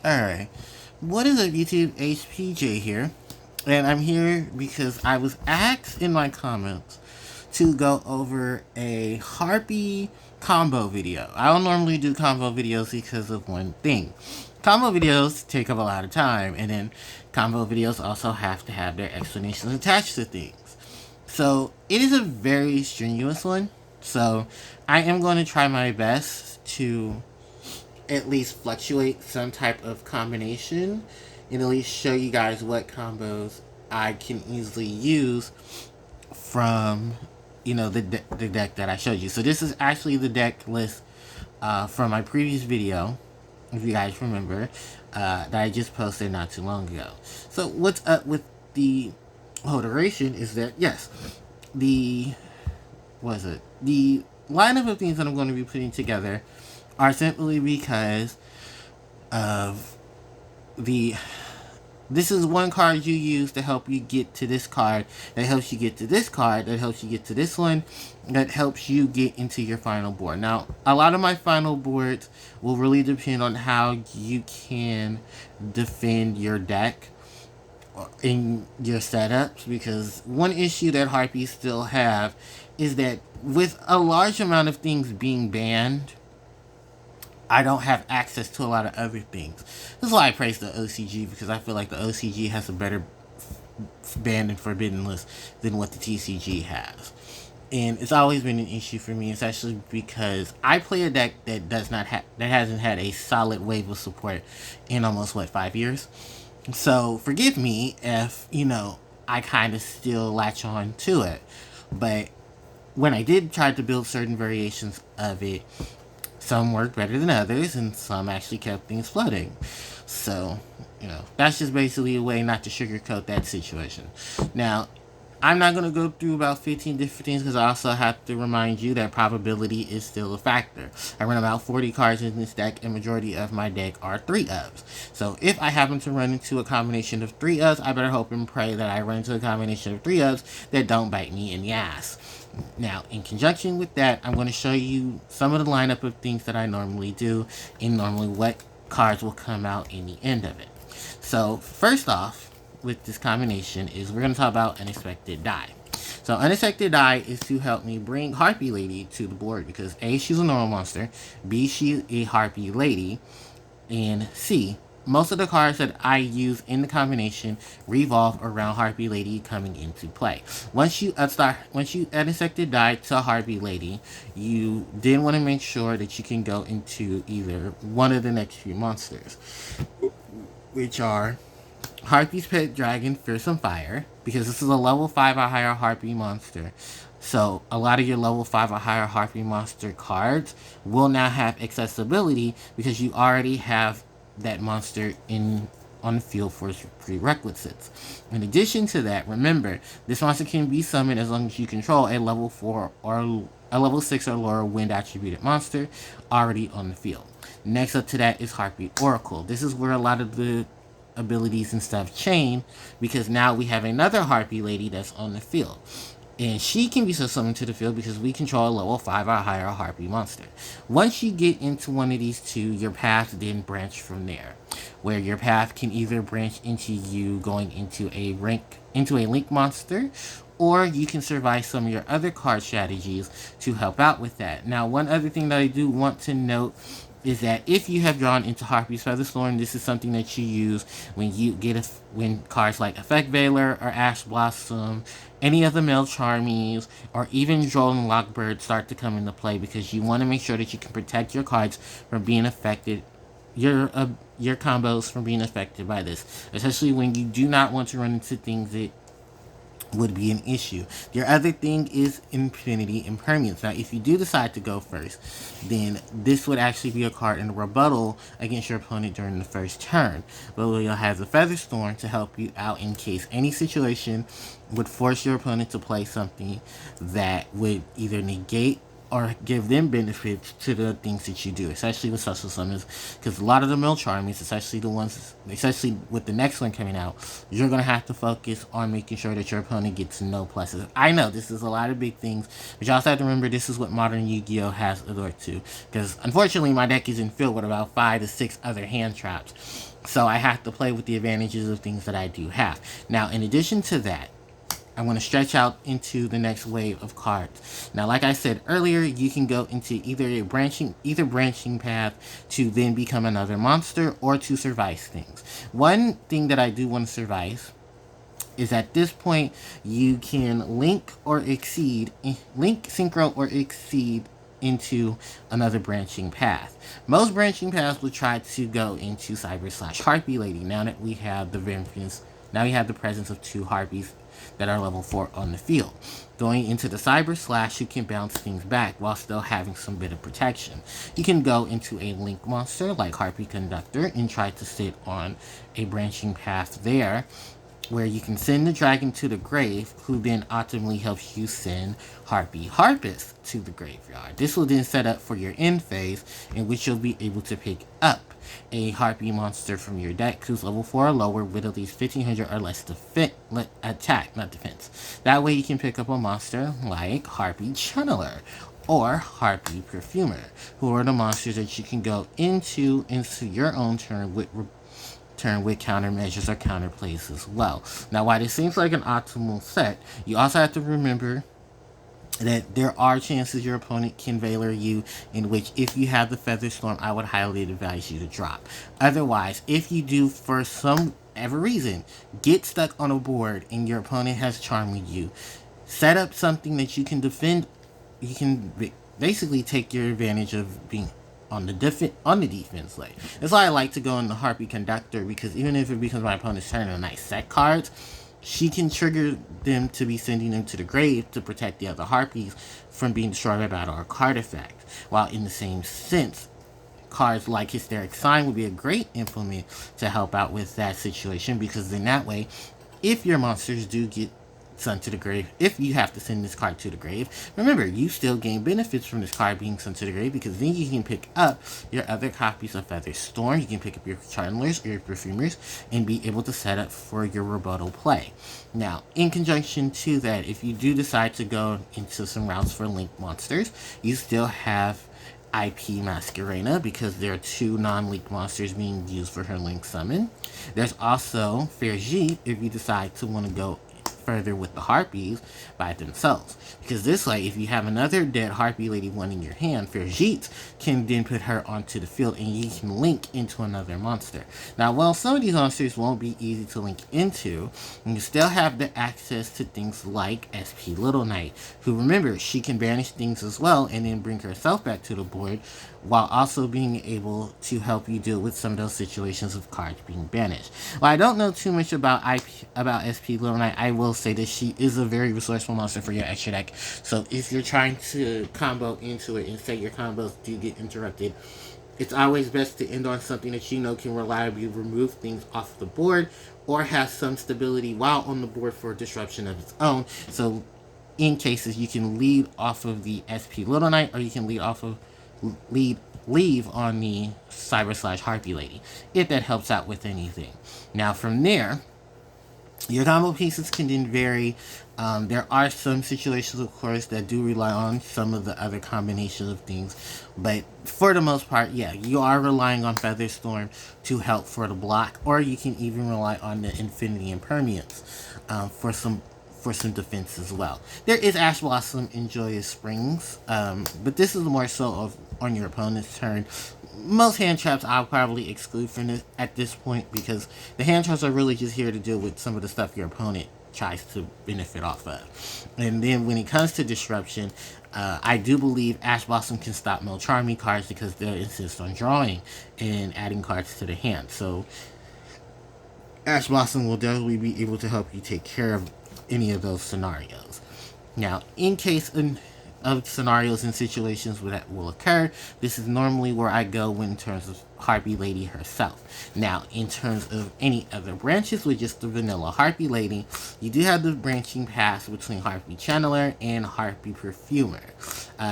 Alright, what is up YouTube? HPJ here, and I'm here because I was asked in my comments to go over a Harpy combo video. I don't normally do combo videos because of one thing. Combo videos take up a lot of time, and then combo videos also have to have their explanations attached to things. So it is a very strenuous one, so I am going to try my best to at least fluctuate some type of combination and at least show you guys what combos I can easily use from, the deck that I showed you. So this is actually the deck list from my previous video, if you guys remember, that I just posted not too long ago. So what's up with the whole duration is that, yes, the lineup of things that I'm going to be putting together are simply because of this is one card you use to help you get to this card, that helps you get to this card, that helps you get to this one, that helps you get into your final board. Now, a lot of my final boards will really depend on how you can defend your deck in your setups, because one issue that Harpy still have is that with a large amount of things being banned, I don't have access to a lot of other things. This is why I praise the OCG, because I feel like the OCG has a better banned and forbidden list than what the TCG has. And it's always been an issue for me, especially because I play a deck that hasn't had a solid wave of support in almost 5 years. So forgive me if, I kind of still latch on to it. But when I did try to build certain variations of it, some worked better than others, and some actually kept things floating. So, that's just basically a way not to sugarcoat that situation. Now, I'm not going to go through about 15 different things, because I also have to remind you that probability is still a factor. I run about 40 cards in this deck, and majority of my deck are 3-ofs. So if I happen to run into a combination of 3-ofs, I better hope and pray that I run into a combination of 3-ofs that don't bite me in the ass. Now, in conjunction with that, I'm going to show you some of the lineup of things that I normally do, and normally what cards will come out in the end of it. So, first off, with this combination is we're going to talk about Unexpected Die. So, Unexpected Die is to help me bring Harpy Lady to the board, because A, she's a normal monster, B, she's a Harpy Lady, and C, most of the cards that I use in the combination revolve around Harpy Lady coming into play. Once you Unexpected Die to Harpy Lady, you then want to make sure that you can go into either one of the next few monsters, which are Harpy's Pet Dragon, Fearsome Fire, because this is a level 5 or higher Harpy monster. So a lot of your level 5 or higher Harpy monster cards will now have accessibility, because you already have that monster on the field for its prerequisites. In addition to that, remember, this monster can be summoned as long as you control a level 4 or a level 6 or lower wind attributed monster already on the field. Next up to that is Harpy Oracle. This is where a lot of the abilities and stuff change, because now we have another Harpy Lady that's on the field. And she can be summoned to the field because we control a level 5 or higher Harpy monster. Once you get into one of these two, your path then branch from there, where your path can either branch into you going into a link monster, or you can survive some of your other card strategies to help out with that. Now, one other thing that I do want to note is that if you have drawn into Harpy's Featherstorm, this is something that you use when you get when cards like Effect Veiler or Ash Blossom, any of the male Charmies, or even Droll and Lockbird start to come into play, because you want to make sure that you can protect your cards from being affected, your combos from being affected by this, especially when you do not want to run into things that would be an issue. Your other thing is Infinity Impermanence. Now, if you do decide to go first, then this would actually be a card in rebuttal against your opponent during the first turn. But you'll have the Featherstorm to help you out in case any situation would force your opponent to play something that would either negate or give them benefits to the things that you do, especially with social summons, because a lot of the mill charmies, especially with the next one coming out, you're going to have to focus on making sure that your opponent gets no pluses. I know this is a lot of big things, but you also have to remember this is what modern Yu-Gi-Oh! Has adored to, because unfortunately my deck isn't filled with about 5 to 6 other hand traps, so I have to play with the advantages of things that I do have. Now, in addition to that, I want to stretch out into the next wave of cards. Now, like I said earlier, you can go into either branching path to then become another monster or to survive things. One thing that I do want to survive is at this point you can link, synchro, or exceed into another branching path. Most branching paths will try to go into Cyber/Harpy Lady. Now that we have the presence of 2 Harpies that are level 4 on the field. Going into the Cyber/, you can bounce things back while still having some bit of protection. You can go into a link monster like Harpy Conductor and try to sit on a branching path there, where you can send the dragon to the grave, who then ultimately helps you send Harpy Harpist to the graveyard. This will then set up for your end phase, in which you'll be able to pick up a Harpy monster from your deck who's level 4 or lower with at least 1500 or less attack, not defense. That way you can pick up a monster like Harpy Channeler or Harpy Perfumer, who are the monsters that you can go into your own turn with countermeasures or counterplays as well. Now, while this seems like an optimal set, you also have to remember that there are chances your opponent can Valor you, in which if you have the Feather Storm, I would highly advise you to drop. Otherwise, if you do for some ever reason get stuck on a board and your opponent has charmed you, set up something that you can defend. You can basically take your advantage of being on the defense lane. That's why I like to go in the Harpy Conductor, because even if it becomes my opponent's turn and I set cards, she can trigger them to be sending them to the grave to protect the other Harpies from being destroyed by battle or card effect. While in the same sense, cards like Hysteric Sign would be a great implement to help out with that situation, because in that way, if your monsters do get sent to the grave, if you have to send this card to the grave, remember, you still gain benefits from this card being sent to the grave, because then you can pick up your other copies of Feather Storm, you can pick up your Channelers or your Perfumers, and be able to set up for your rebuttal play. Now, in conjunction to that, if you do decide to go into some routes for Link monsters, you still have IP Masquerena, because there are 2 non-link monsters being used for her Link summon. There's also Fergie, if you decide to want to go further with the Harpies by themselves, because this way, if you have another dead Harpy Lady 1 in your hand, Fergie can then put her onto the field and you can link into another monster. Now, while some of these monsters won't be easy to link into, you still have the access to things like SP Little Knight, who, remember, she can banish things as well and then bring herself back to the board, while also being able to help you deal with some of those situations of cards being banished. While I don't know too much about SP Little Knight, I will say that she is a very resourceful monster for your extra deck. So if you're trying to combo into it and say your combos do get interrupted, it's always best to end on something that you know can reliably remove things off the board or has some stability while on the board for disruption of its own. So in cases, you can lead off of the SP Little Knight, or you can leave on the Cyber/Harpy Lady, if that helps out with anything. Now, from there, your combo pieces can then vary. There are some situations, of course, that do rely on some of the other combinations of things, but for the most part, yeah, you are relying on Feather Storm to help for the block, or you can even rely on the Infinity Impermeance for some defense as well. There is Ash Blossom and Joyous Springs, but this is more so on your opponent's turn. Most hand traps I'll probably exclude from this at this point, because the hand traps are really just here to deal with some of the stuff your opponent tries to benefit off of. And then when it comes to disruption, I do believe Ash Blossom can stop Mill Charming cards, because they'll insist on drawing and adding cards to the hand. So Ash Blossom will definitely be able to help you take care of any of those scenarios. Now, in case of scenarios and situations where that will occur, this is normally where I go in terms of Harpy Lady herself. Now, in terms of any other branches with just the vanilla Harpy Lady, you do have the branching paths between Harpy Channeler and Harpy Perfumer.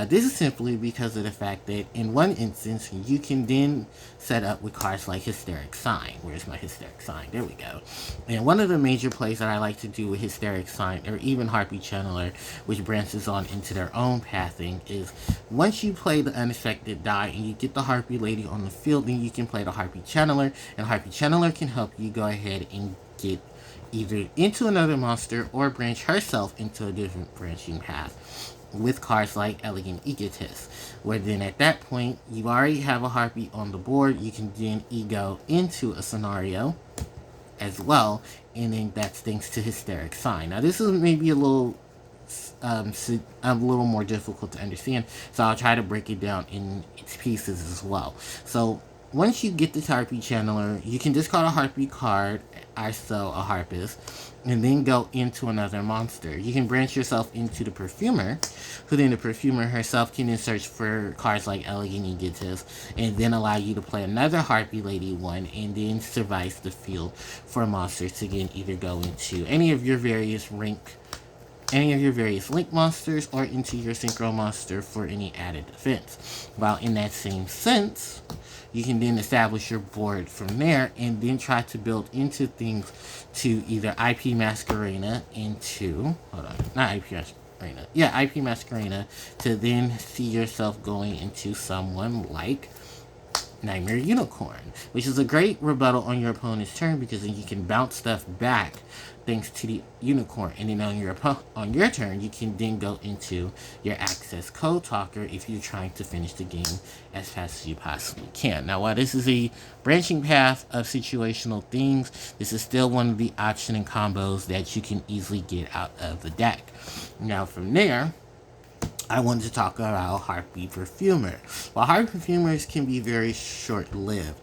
This is simply because of the fact that in one instance, you can then set up with cards like Hysteric Sign. Where's my Hysteric Sign? There we go. And one of the major plays that I like to do with Hysteric Sign, or even Harpy Channeler, which branches on into their own pathing, is once you play the unaffected die and you get the Harpy Lady on the field, then you can play the Harpy Channeler, and Harpy Channeler can help you go ahead and get either into another monster or branch herself into a different branching path with cards like Elegant Egotist, where then at that point you already have a Harpy on the board. You can then ego into a scenario as well, and then that's thanks to Hysteric Sign. Now this is maybe a little more difficult to understand, so I'll try to break it down in its pieces as well. So once you get this Harpy Channeler, you can discard a Harpy card, also a Harpist, and then go into another monster. You can branch yourself into the Perfumer, who then the Perfumer herself can then search for cards like Elegant Egotist, and then allow you to play another Harpy Lady one, and then survive the field for monsters to again either go into any of your various link monsters or into your synchro monster for any added defense. While in that same sense, you can then establish your board from there and then try to build into things to either IP Masquerena into, IP Masquerena, to then see yourself going into someone like Nightmare Unicorn, which is a great rebuttal on your opponent's turn because then you can bounce stuff back thanks to the Unicorn, and then on your turn you can then go into your Access Code Talker if you're trying to finish the game as fast as you possibly can. Now, while this is a branching path of situational things, this is still one of the option and combos that you can easily get out of the deck. Now from there, I wanted to talk about Harpy Perfumer. While Harpy Perfumers can be very short-lived,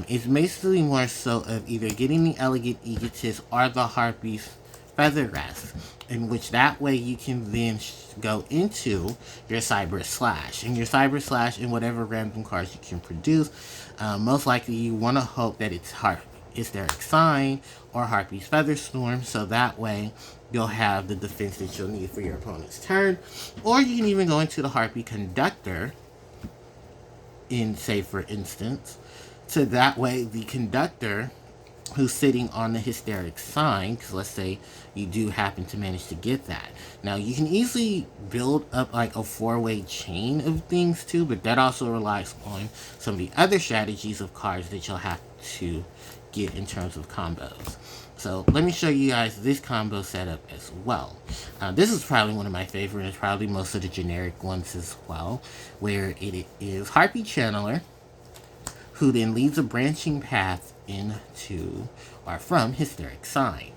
it's basically more so of either getting the Elegant Egotist or the Harpy's Feather Rest, in which that way you can then go into your Cyber Slash. And your Cyber Slash and whatever random cards you can produce, most likely you want to hope that it's Hysteric Sign or Harpy's Feather Storm, so that way you'll have the defense that you'll need for your opponent's turn. Or you can even go into the Harpy Conductor, in, say, for instance, so that way the Conductor who's sitting on the Hysteric Sign, because let's say you do happen to manage to get that. Now, you can easily build up like a 4-way chain of things too, but that also relies on some of the other strategies of cards that you'll have to get in terms of combos. So let me show you guys this combo setup as well. This is probably one of my favorites, probably most of the generic ones as well, where it is Harpy Channeler, who then leads a branching path into, or from Hysteric Sign.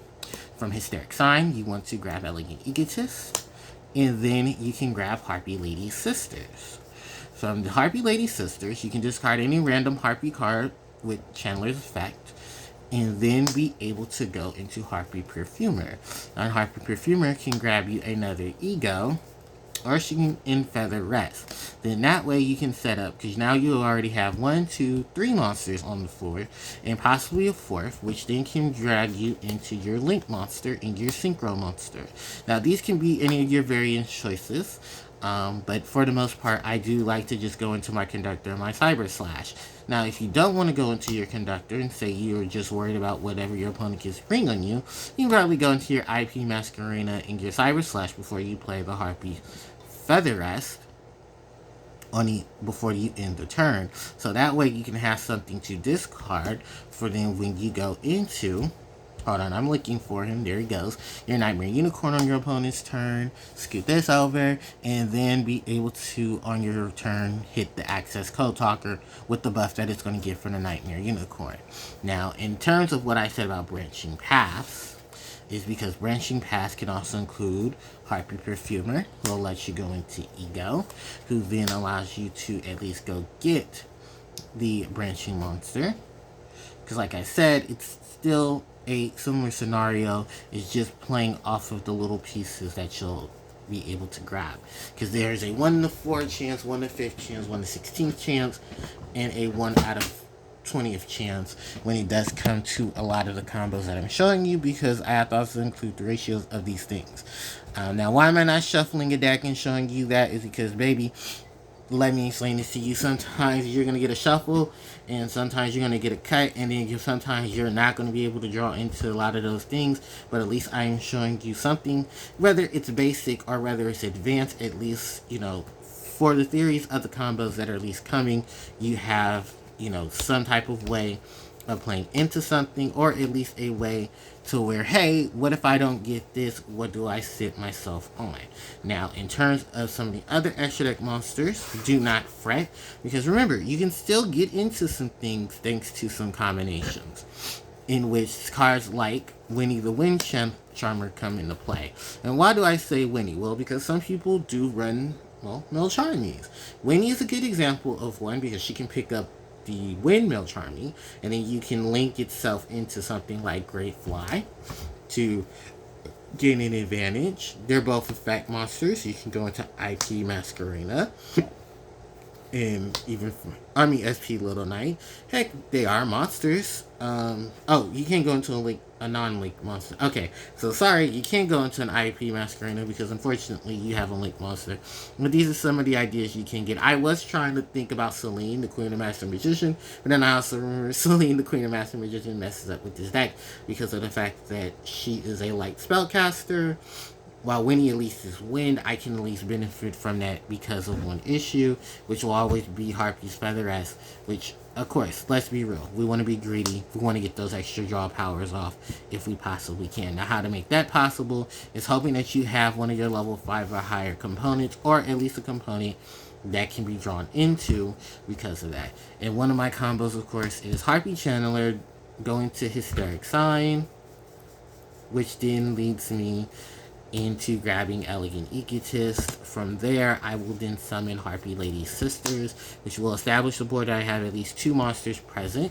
From Hysteric Sign, you want to grab Elegant Egotist, and then you can grab Harpy Lady Sisters. From the Harpy Lady Sisters, you can discard any random Harpy card with Channeler's effect, and then be able to go into Harpy Perfumer. And Harpy Perfumer can grab you another Ego, or she can in Feather Rest. Then that way you can set up, because now you already have 1, 2, 3 monsters on the floor, and possibly a 4th, which then can drag you into your Link monster and your Synchro monster. Now these can be any of your variant choices, but for the most part, I do like to just go into my Conductor and my Cyber Slash. Now, if you don't want to go into your Conductor and say you're just worried about whatever your opponent can spring on you, you can probably go into your IP Masquerena and your Cyber Slash before you play the Harpy Feather Rest before you end the turn. So that way you can have something to discard for then when you go into... Hold on, I'm looking for him. There he goes. Your Nightmare Unicorn on your opponent's turn. Scoot this over, and then be able to, on your turn, hit the Access Code Talker with the buff that it's going to get from the Nightmare Unicorn. Now, in terms of what I said about branching paths, is because branching paths can also include Harpy Perfumer, who will let you go into Ego, who then allows you to at least go get the branching monster. Because like I said, it's still a similar scenario, is just playing off of the little pieces that you'll be able to grab. Because there's a 1 in 4 chance, 1 in 5 chance, 1 in 16th chance, and a 1 out of 20th chance when it does come to a lot of the combos that I'm showing you, because I have to also include the ratios of these things. Now, why am I not shuffling a deck and showing you that is because, baby, let me explain this to you. Sometimes you're going to get a shuffle, and sometimes you're going to get a cut, and then sometimes you're not going to be able to draw into a lot of those things, but at least I am showing you something, whether it's basic or whether it's advanced. At least, for the theories of the combos that are at least coming, you have, some type of way of playing into something, or at least a way to where, hey, what if I don't get this? What do I sit myself on? Now, in terms of some of the other extra deck monsters, do not fret, because remember, you can still get into some things thanks to some combinations, in which cards like Winnie the Wind Charmer come into play. And why do I say Winnie? Well, because some people do run, Melcharmies. Winnie is a good example of one, because she can pick up the Windmill Charmy, and then you can link itself into something like Great Fly to gain an advantage. They're both effect monsters. You can go into IP Masquerena and even SP Little Knight. Heck, they are monsters. You can't go into a non-link monster. Okay, so sorry, you can't go into an IP Masquerena because unfortunately you have a link monster. But these are some of the ideas you can get. I was trying to think about Celine, the Queen of Master Magician, but then I also remember Celine, the Queen of Master Magician, messes up with this deck because of the fact that she is a light spellcaster. While Winnie at least is wind, I can at least benefit from that because of one issue, which will always be Harpy's Feather S, which, of course, let's be real, we want to be greedy, we want to get those extra draw powers off if we possibly can. Now, how to make that possible is hoping that you have one of your level 5 or higher components, or at least a component that can be drawn into because of that. And one of my combos, of course, is Harpy Channeler going to Hysteric Sign, which then leads me into grabbing Elegant Egotist. From there, I will then summon Harpy Lady Sisters, which will establish the board that I have at least 2 monsters present.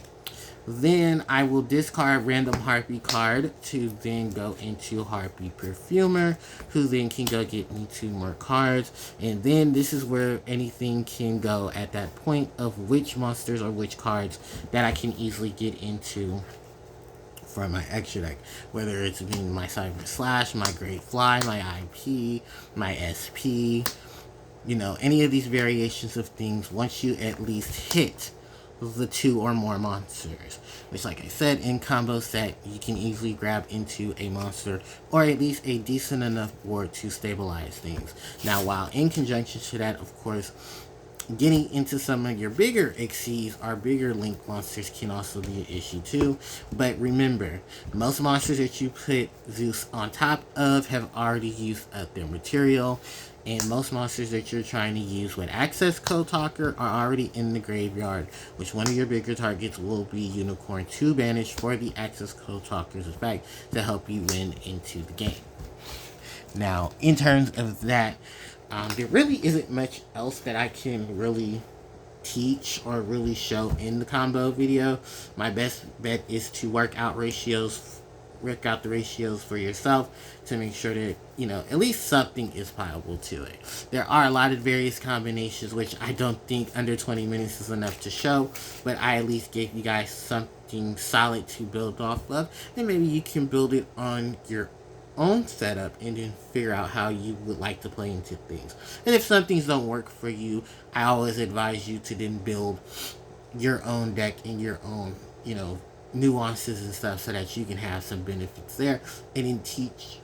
Then I will discard random Harpy card to then go into Harpy Perfumer, who then can go get me 2 more cards. And then this is where anything can go at that point of which monsters or which cards that I can easily get into from my extra deck, whether it's being my Cyber Slash, my Great Fly, my IP, my SP, any of these variations of things. Once you at least hit the 2 or more monsters, which, like I said, in combo set, you can easily grab into a monster or at least a decent enough board to stabilize things. Now, while in conjunction to that, of course, getting into some of your bigger exceeds or bigger link monsters can also be an issue too. But remember, most monsters that you put Zeus on top of have already used up their material, and most monsters that you're trying to use with Access Code Talker are already in the graveyard, which one of your bigger targets will be Unicorn 2 banished for the Access Code Talker's effect to help you win into the game. Now, in terms of that, there really isn't much else that I can really teach or really show in the combo video. My best bet is to work out the ratios for yourself to make sure that, at least something is pliable to it. There are a lot of various combinations, which I don't think under 20 minutes is enough to show, but I at least gave you guys something solid to build off of, and maybe you can build it on your own setup and then figure out how you would like to play into things. And if some things don't work for you, I always advise you to then build your own deck and your own, nuances and stuff so that you can have some benefits there and then teach,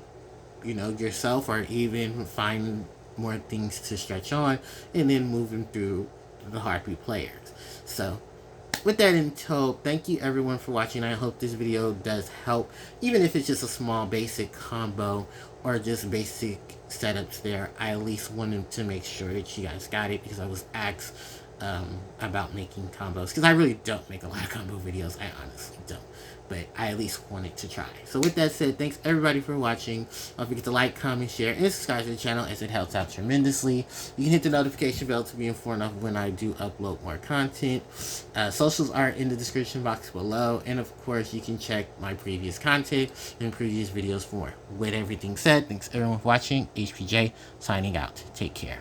yourself, or even find more things to stretch on and then moving through the Harpy players. So with that in tow, thank you everyone for watching. I hope this video does help, even if it's just a small basic combo or just basic setups there. I at least wanted to make sure that you guys got it, because I was asked about making combos, because I really don't make a lot of combo videos. I honestly don't, but I at least wanted to try. So with that said, thanks everybody for watching. Don't forget to like, comment, share, and subscribe to the channel, as it helps out tremendously. You can hit the notification bell to be informed of when I do upload more content. Socials are in the description box below, and of course you can check my previous content and previous videos for more. With everything said, thanks everyone for watching. HPJ signing out. Take care.